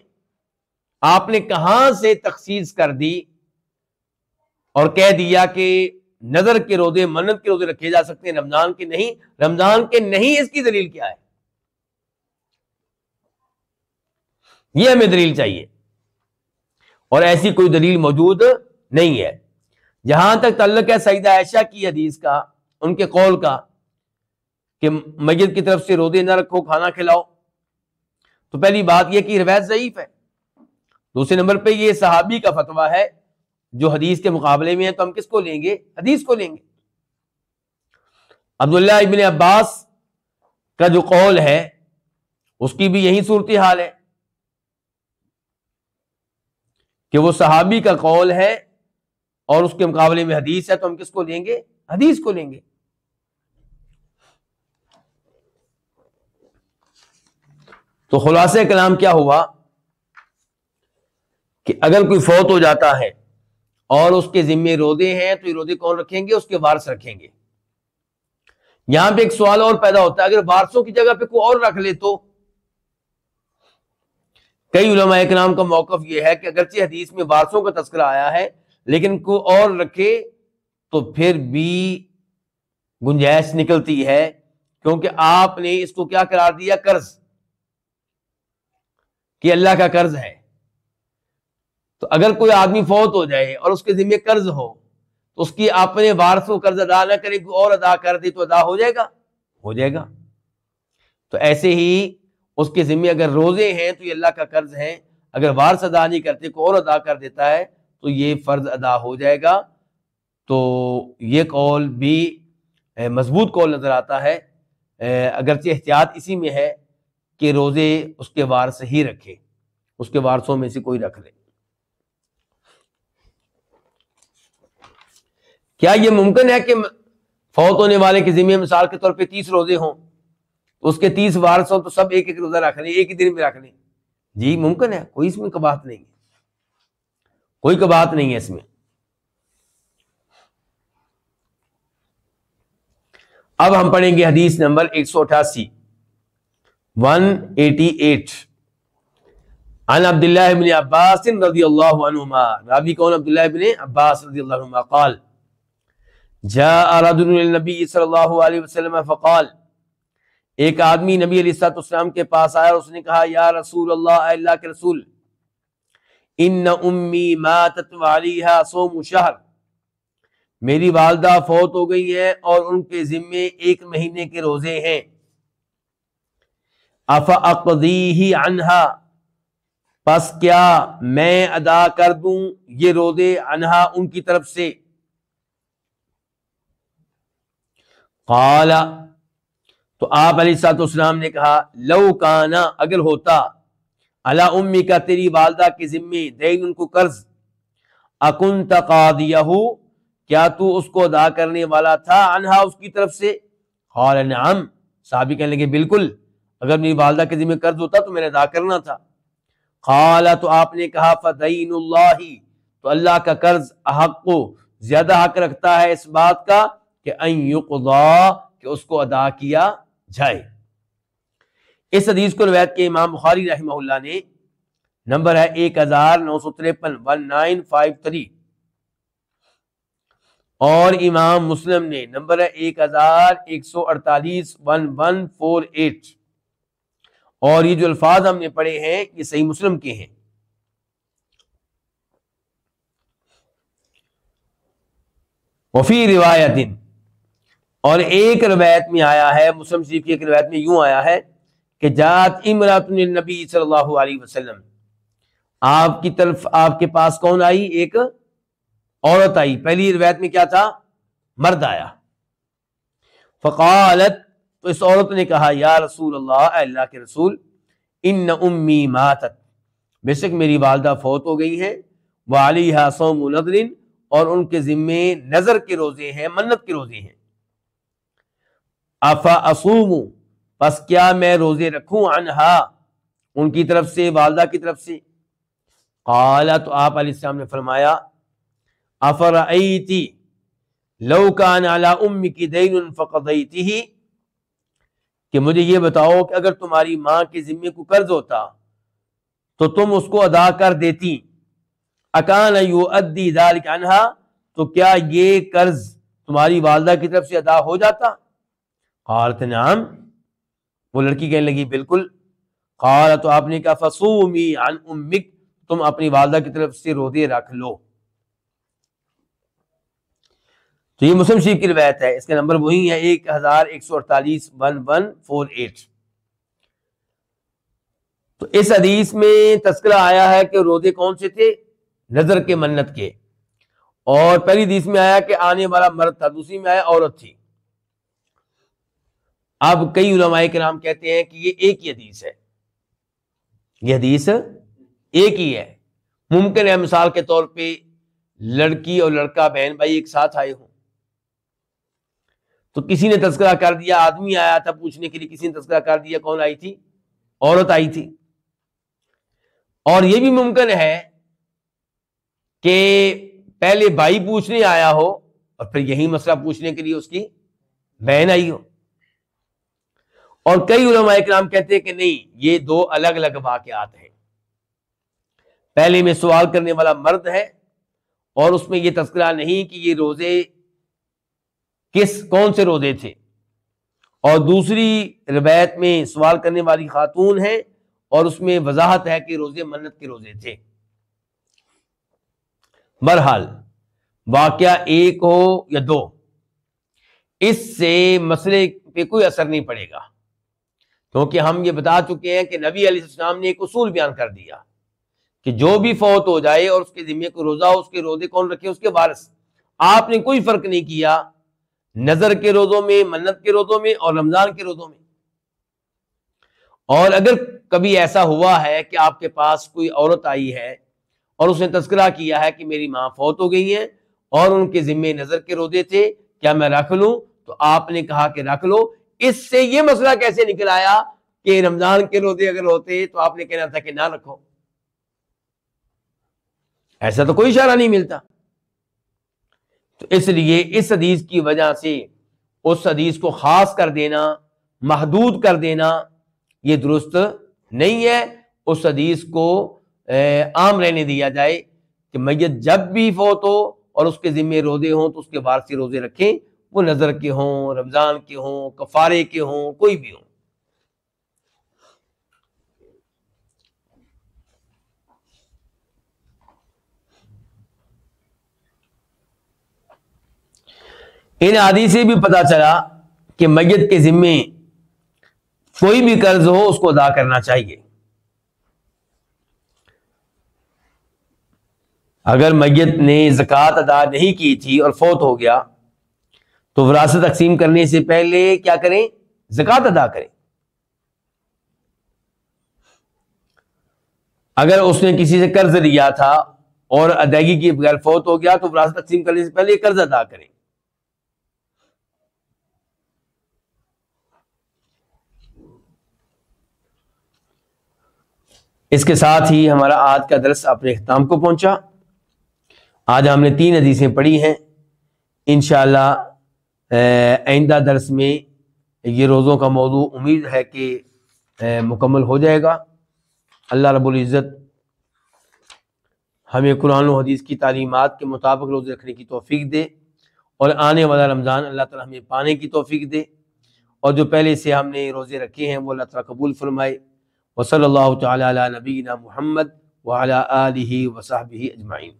آپ نے کہاں سے تخصیص کر دی اور کہہ دیا کہ نظر کے روزے منت کے روزے رکھے جا سکتے ہیں، رمضان کے نہیں؟ رمضان کے نہیں، اس کی دلیل کیا ہے؟ یہ ہمیں دلیل چاہیے، اور ایسی کوئی دلیل موجود نہیں ہے. جہاں تک تعلق ہے سیدہ عائشہ کی حدیث کا، ان کے قول کا کہ میت کی طرف سے روزے نہ رکھو، کھانا کھلاؤ، تو پہلی بات یہ کہ روایت ضعیف ہے. دوسرے نمبر پہ یہ صحابی کا فتویٰ ہے جو حدیث کے مقابلے میں ہے، تو ہم کس کو لیں گے؟ حدیث کو لیں گے. عبداللہ ابن عباس کا جو قول ہے اس کی بھی یہی صورتحال ہے کہ وہ صحابی کا قول ہے اور اس کے مقابلے میں حدیث ہے، تو ہم کس کو لیں گے؟ حدیث کو لیں گے. تو خلاصہ کلام کیا ہوا کہ اگر کوئی فوت ہو جاتا ہے اور اس کے ذمے روزے ہیں تو یہ روزے کون رکھیں گے؟ اس کے وارث رکھیں گے. یہاں پہ ایک سوال اور پیدا ہوتا ہے، اگر وارثوں کی جگہ پہ کوئی اور رکھ لے تو؟ کئی علماء کرام کا موقف یہ ہے کہ اگرچہ حدیث میں وارثوں کا تذکرہ آیا ہے لیکن کوئی اور رکھے تو پھر بھی گنجائش نکلتی ہے، کیونکہ آپ نے اس کو کیا قرار دیا؟ قرض، کہ اللہ کا قرض ہے. تو اگر کوئی آدمی فوت ہو جائے اور اس کے ذمہ قرض ہو تو اس کی اپنے وارث کو قرض ادا نہ کرے، کوئی اور ادا کر دے تو ادا ہو جائے گا؟ ہو جائے گا. تو ایسے ہی اس کے ذمہ اگر روزے ہیں تو یہ اللہ کا قرض ہے، اگر وارث ادا نہیں کرتے کوئی اور ادا کر دیتا ہے تو یہ فرض ادا ہو جائے گا. تو یہ قول بھی مضبوط قول نظر آتا ہے، اگرچہ احتیاط اسی میں ہے کہ روزے اس کے وارث ہی رکھے، اس کے وارثوں میں سے کوئی رکھ لے. کیا یہ ممکن ہے کہ فوت ہونے والے کے ذمہ مثال کے طور پہ 30 روزے ہوں تو اس کے 30 وارث ہوں تو سب ایک ایک روزہ رکھ لیں، ایک ہی دن میں رکھ لیں؟ جی ممکن ہے، کوئی اس میں کباہت نہیں ہے، کوئی کباہت نہیں ہے اس میں. اب ہم پڑھیں گے حدیث نمبر 188 عن عبداللہ بن عباس رضی اللہ عنہما، راوی کون؟ عبداللہ بن عباس رضی اللہ عنہما. قال جاء رجل النبی صلی اللہ علیہ وسلم فقال، ایک آدمی نبی علیہ السلام کے پاس آیا اور اس نے کہا یا رسول اللہ، اے اللہ کے رسول، ان امی ماتت وعلیہا صوم شہر، میری والدہ فوت ہو گئی ہیں اور ان کے ذمے 1 مہینے کے روزے ہیں. افاقضیہ عنہا، پس کیا میں ادا کر دوں یہ روزے عنہا ان کی طرف سے؟ قال، تو آپ علیہ الصلوۃ والسلام نے کہا لو کانا، اگر ہوتا، علی امی کا، تیری والدہ کے ذمے، دین، ان کو قرض، اکنت قاضیہ، کیا تو اس کو ادا کرنے والا تھا، عنہا اس کی طرف سے؟ قال نعم، صحابی کہنے لگے بالکل، اگر میری والدہ کے ذمہ قرض ہوتا تو میں نے ادا کرنا تھا. قال، تو آپ نے کہا فدین اللہ، تو اللہ کا قرض احق، زیادہ حق رکھتا ہے اس بات کا کہ ان یقضا، کہ اس کو ادا کیا جائے. اس حدیث کو روایت کے امام بخاری رحمہ اللہ نے، نمبر ہے 1953 1953، اور امام مسلم نے نمبر ہے 1148 1148. اور یہ جو الفاظ ہم نے پڑھے ہیں یہ صحیح مسلم کے ہیں. وفی روایت، اور ایک روایت میں آیا ہے، مسلم شریف کی ایک روایت میں یوں آیا ہے کہ جات امرات النبی صلی اللہ علیہ وسلم، آپ کی طرف، آپ کے پاس کون آئی؟ ایک عورت آئی، پہلی روایت میں کیا تھا؟ مرد آیا. فقالت، تو اس عورت نے کہا یا رسول اللہ، اے اللہ کے رسول، ان امی ماتت، بے شک میری والدہ فوت ہو گئی ہیں، وعلیہا صوم نذر، اور ان کے ذمے نذر کے روزے ہیں، منت کے روزے ہیں. افا اصوم، پس کیا میں روزے رکھوں، عنہا، ان کی طرف سے، والدہ کی طرف سے. قال، تو آپ علیہ السلام نے فرمایا افرأیتی لو کان علی امک دین فقضیتہ، کہ مجھے یہ بتاؤ کہ اگر تمہاری ماں کے ذمے کو قرض ہوتا تو تم اس کو ادا کر دیتی. اکان یؤدی ذلک عنہا، تو کیا یہ قرض تمہاری والدہ کی طرف سے ادا ہو جاتا؟ قالت نعم، وہ لڑکی کہنے لگی بالکل. قال، تو آپ نے کہا فصومی عن امک، تم اپنی والدہ کی طرف سے روزے رکھ لو. تو یہ مسلم شریف کی روایت ہے، اس کا نمبر وہی ہے 1148 1148. تو اس حدیث میں تذکرہ آیا ہے کہ روزے کون سے تھے؟ نذر کے، منت کے. اور پہلی حدیث میں آیا کہ آنے والا مرد تھا، دوسری میں آیا عورت تھی. اب کئی علماء کرام کہتے ہیں کہ یہ ایک ہی حدیث ہے، یہ حدیث ایک ہی ہے. ممکن ہے مثال کے طور پہ لڑکی اور لڑکا، بہن بھائی ایک ساتھ آئے ہوں، تو کسی نے تذکرہ کر دیا، آدمی آیا تھا پوچھنے کے لیے، کسی نے تذکرہ کر دیا، کون آئی تھی؟ عورت آئی تھی. اور یہ بھی ممکن ہے کہ پہلے بھائی پوچھنے آیا ہو اور پھر یہی مسئلہ پوچھنے کے لیے اس کی بہن آئی ہو. اور کئی علماء کرام کہتے ہیں کہ نہیں، یہ دو الگ الگ واقعات ہیں. پہلے میں سوال کرنے والا مرد ہے اور اس میں یہ تذکرہ نہیں کہ یہ روزے کون سے روزے تھے، اور دوسری روایت میں سوال کرنے والی خاتون ہے اور اس میں وضاحت ہے کہ روزے منت کے روزے تھے. بہرحال واقعہ ایک ہو یا دو، اس سے مسئلے پہ کوئی اثر نہیں پڑے گا، کیونکہ ہم یہ بتا چکے ہیں کہ نبی علیہ السلام نے ایک اصول بیان کر دیا کہ جو بھی فوت ہو جائے اور اس کے ذمے کو روزہ ہو، اس کے روزے کون رکھے؟ اس کے وارث. آپ نے کوئی فرق نہیں کیا نظر کے روزوں میں، منت کے روزوں میں اور رمضان کے روزوں میں. اور اگر کبھی ایسا ہوا ہے کہ آپ کے پاس کوئی عورت آئی ہے اور اس نے تذکرہ کیا ہے کہ میری ماں فوت ہو گئی ہیں اور ان کے ذمے نظر کے روزے تھے، کیا میں رکھ لوں؟ تو آپ نے کہا کہ رکھ لو. اس سے یہ مسئلہ کیسے نکل آیا کہ رمضان کے روزے اگر ہوتے تو آپ نے کہنا تھا کہ نہ رکھو؟ ایسا تو کوئی اشارہ نہیں ملتا. تو اس لیے اس حدیث کی وجہ سے اس حدیث کو خاص کر دینا، محدود کر دینا، یہ درست نہیں ہے. اس حدیث کو عام رہنے دیا جائے کہ میت جب بھی فوت ہو اور اس کے ذمے روزے ہوں تو اس کے وارثی روزے رکھیں، وہ نظر کے ہوں، رمضان کے ہوں، کفارے کے ہوں، کوئی بھی ہوں. ان حدیث سے بھی پتہ چلا کہ میت کے ذمے کوئی بھی قرض ہو اس کو ادا کرنا چاہیے. اگر میت نے زکوٰۃ ادا نہیں کی تھی اور فوت ہو گیا تو وراثت تقسیم کرنے سے پہلے کیا کریں؟ زکوٰۃ ادا کریں. اگر اس نے کسی سے قرض لیا تھا اور ادائیگی کے بغیر فوت ہو گیا تو وراثت تقسیم کرنے سے پہلے قرض ادا کریں. اس کے ساتھ ہی ہمارا آج کا درس اپنے اختتام کو پہنچا. آج ہم نے 3 حدیثیں پڑھی ہیں. انشاءاللہ آئندہ درس میں یہ روزوں کا موضوع امید ہے کہ مکمل ہو جائے گا. اللہ رب العزت ہمیں قرآن و حدیث کی تعلیمات کے مطابق روزے رکھنے کی توفیق دے، اور آنے والا رمضان اللہ تعالی ہمیں پانے کی توفیق دے، اور جو پہلے سے ہم نے روزے رکھے ہیں وہ اللہ تعالی قبول فرمائے. وصلی اللہ تعالی علی نبینا محمد وعلی آلہ وصحبہ اجمعین.